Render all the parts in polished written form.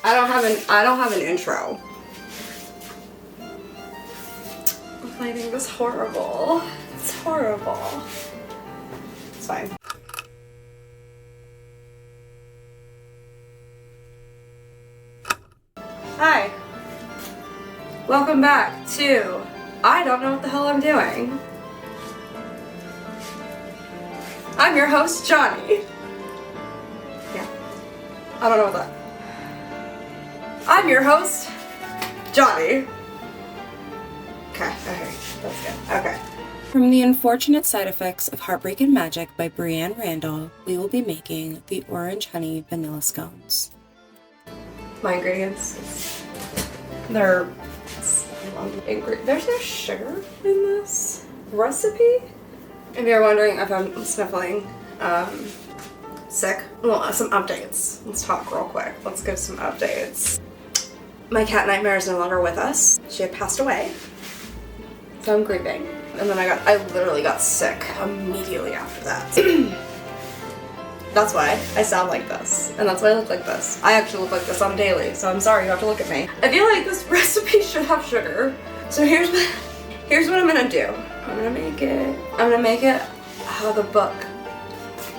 I don't have an intro. I think this horrible. It's horrible. It's fine. Hi. Welcome back to I don't know what the hell I'm doing. I'm your host, Johnny. Yeah. I don't know what that. I'm your host, Johnny. Okay, that's good. Okay. From the unfortunate side effects of Heartbreak and Magic by Breanne Randall, we will be making the Orange Honey Vanilla Scones. My ingredients. There's no sugar in this recipe. If you're wondering if I'm sniffling, sick. Well, some updates. Let's talk real quick. Let's give some updates. My cat Nightmare is no longer with us. She had passed away. So I'm grieving. And then I literally got sick immediately after that. That's why I sound like this. And that's why I look like this. I actually look like this on daily, so I'm sorry you have to look at me. I feel like this recipe should have sugar. So here's what I'm gonna do. I'm gonna make it how the book.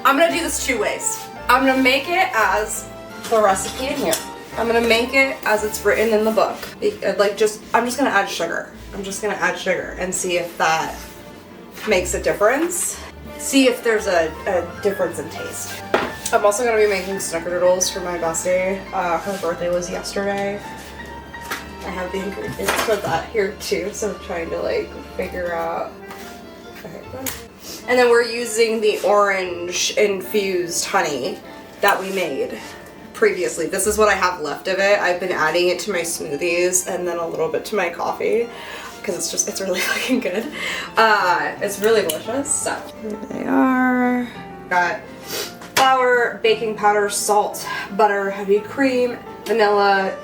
I'm gonna do this 2 ways. I'm gonna make it as the recipe in here. I'm gonna make it as it's written in the book. I'm just gonna add sugar. I'm just gonna add sugar and see if that makes a difference. See if there's a difference in taste. I'm also gonna be making snickerdoodles for my bestie. Her birthday was yesterday. I have the ingredients for that here too, so I'm trying to figure out. Okay. And then we're using the orange infused honey that we made previously. This is what I have left of it. I've been adding it to my smoothies and then a little bit to my coffee because it's really fucking good. It's really delicious. So here they are. Got flour, baking powder, salt, butter, heavy cream, vanilla,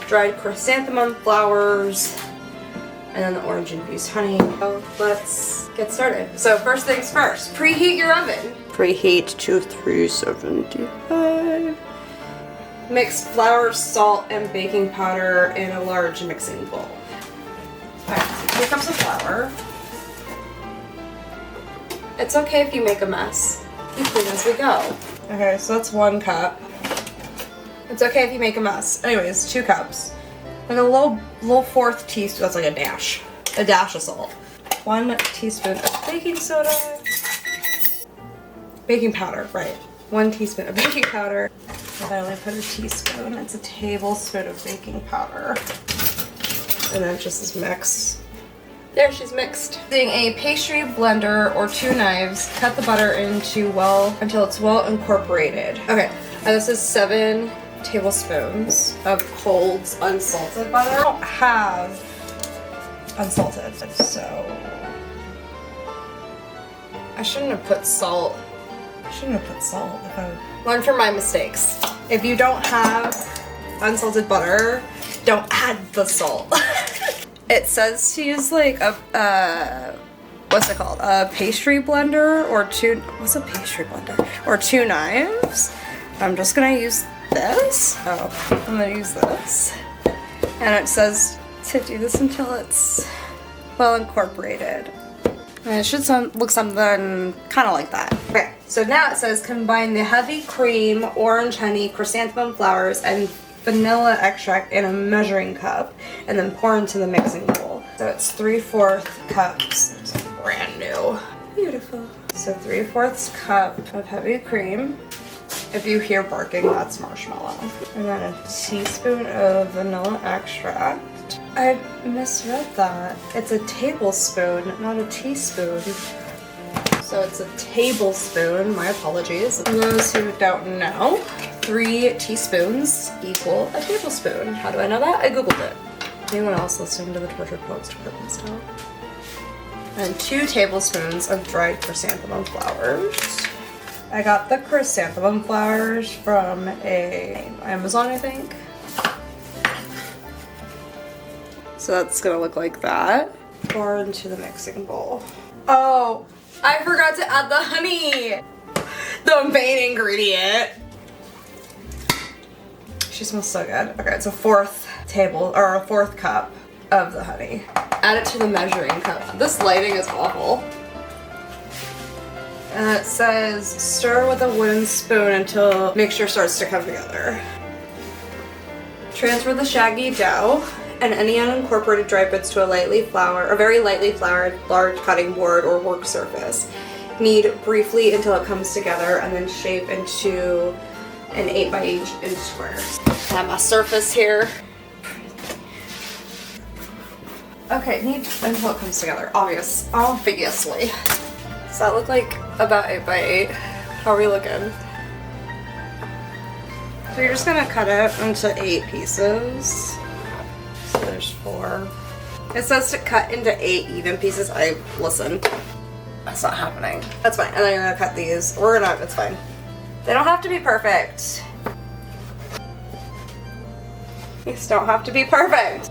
dried chrysanthemum flowers, and then the orange infused honey. So let's get started. So first things first, preheat your oven. Preheat to 375. Mix flour, salt, and baking powder in a large mixing bowl. Alright, so 2 cups of flour. It's okay if you make a mess. We clean as we go. Okay, so that's 1 cup. It's okay if you make a mess. Anyways, 2 cups. Like a little 1/4 teaspoon, that's like a dash of salt. 1 teaspoon of baking soda. Baking powder, right. 1 teaspoon of baking powder. I only put a teaspoon. It's a tablespoon of baking powder. And then just mix. There, she's mixed. Using a pastry blender or 2 knives, cut the butter until it's well incorporated. Okay, this is 7 tablespoons of cold unsalted butter. I don't have unsalted, so I shouldn't have put salt. Learn from my mistakes. If you don't have unsalted butter, don't add the salt. It says to use what's it called? A pastry blender or 2. What's a pastry blender? Or 2 knives. I'm just gonna use this. I'm gonna use this. And it says to do this until it's well incorporated. And it should look something kind of like that. Okay, so now it says combine the heavy cream, orange honey, chrysanthemum flowers, and vanilla extract in a measuring cup, and then pour into the mixing bowl. So it's 3/4 cups. It's brand new. Beautiful. So 3/4 cup of heavy cream. If you hear barking, that's marshmallow. And then a teaspoon of vanilla extract. I misread that. It's a tablespoon, not a teaspoon. So it's a tablespoon. My apologies. For those who don't know, 3 teaspoons equal a tablespoon. How do I know that? I googled it. Anyone else listening to the Tortured Poets Department style? And 2 tablespoons of dried chrysanthemum flowers. I got the chrysanthemum flowers from Amazon, I think. So that's gonna look like that. Pour into the mixing bowl. Oh, I forgot to add the honey, the main ingredient. She smells so good. Okay, it's a fourth cup of the honey. Add it to the measuring cup. This lighting is awful. And it says stir with a wooden spoon until mixture starts to come together. Transfer the shaggy dough and any unincorporated dry bits to a very lightly floured large cutting board or work surface. Knead briefly until it comes together and then shape into an 8x8 inch square. I have my surface here. Okay, knead until it comes together, obviously. Does that look like about 8x8? How are we looking? So you're just gonna cut it into 8 pieces. So there's 4. It says to cut into 8 even pieces. Listen, that's not happening. That's fine. And then you're gonna cut these. It's fine. They don't have to be perfect. These don't have to be perfect.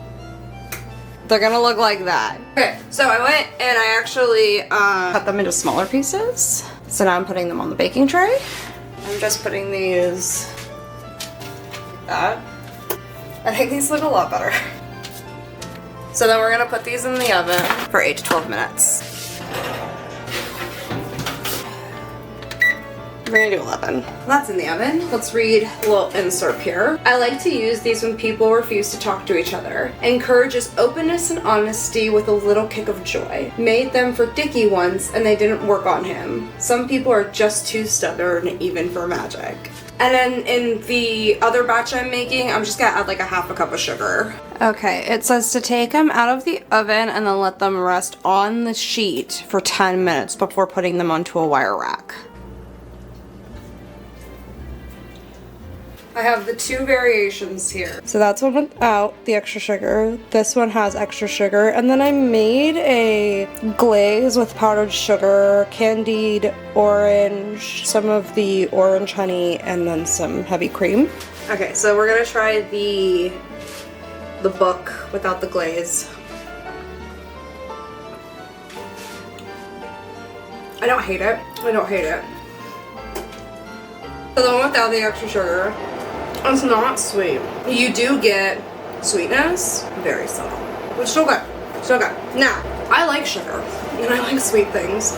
They're gonna look like that. Okay, so I went and I actually cut them into smaller pieces. So now I'm putting them on the baking tray. I'm just putting these like that. I think these look a lot better. So then we're gonna put these in the oven for 8 to 12 minutes. We're gonna do 11. That's in the oven. Let's read a little insert here. I like to use these when people refuse to talk to each other. Encourages openness and honesty with a little kick of joy. Made them for Dickie once and they didn't work on him. Some people are just too stubborn even for magic. And then in the other batch I'm making, I'm just gonna add like a half a cup of sugar. Okay, it says to take them out of the oven and then let them rest on the sheet for 10 minutes before putting them onto a wire rack. I have the 2 variations here. So that's one without the extra sugar. This one has extra sugar. And then I made a glaze with powdered sugar, candied orange, some of the orange honey, and then some heavy cream. Okay, so we're gonna try the book without the glaze. I don't hate it. I don't hate it. So the one without the extra sugar, it's not sweet. You do get sweetness, very subtle, but still good. Still good. Now, I like sugar, and I like sweet things.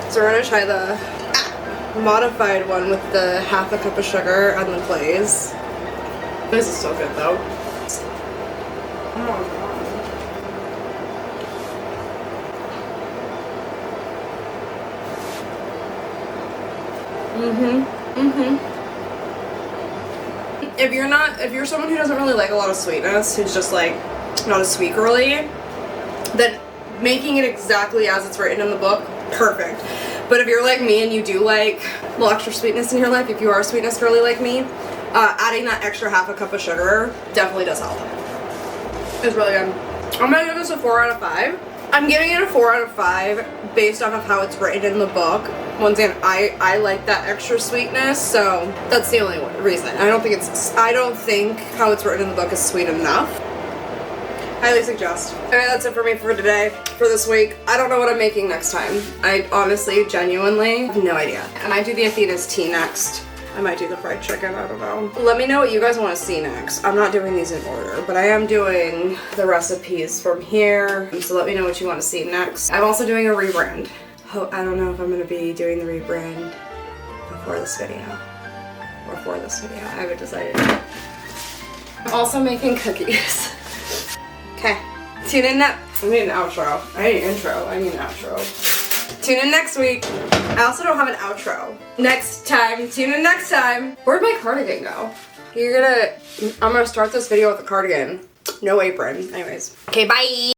So we're gonna try the modified one with the half a cup of sugar and the glaze. This is so good though. Oh my god. If you're someone who doesn't really like a lot of sweetness, who's just like not a sweet girly, then making it exactly as it's written in the book, perfect. But if you're like me and you do like a little extra sweetness in your life, if you are a sweetness girly like me, adding that extra half a cup of sugar definitely does help. It's really good. I'm gonna give this a 4 out of 5. I'm giving it a 4 out of 5 based off of how it's written in the book. Once again, I like that extra sweetness, so that's the only reason. I don't think how it's written in the book is sweet enough. Highly suggest. Okay, that's it for me for today, for this week. I don't know what I'm making next time. I honestly, genuinely have no idea. I might do the Athena's tea next. I might do the fried chicken, I don't know. Let me know what you guys want to see next. I'm not doing these in order, but I am doing the recipes from here. So let me know what you want to see next. I'm also doing a rebrand. I don't know if I'm going to be doing the rebrand before this video. Or for this video. I haven't decided. I'm also making cookies. Okay. Tune in next. I need an outro. I need an intro. I need an outro. Tune in next week. I also don't have an outro. Next time. Tune in next time. Where'd my cardigan go? I'm gonna start this video with a cardigan. No apron. Anyways. Okay, bye.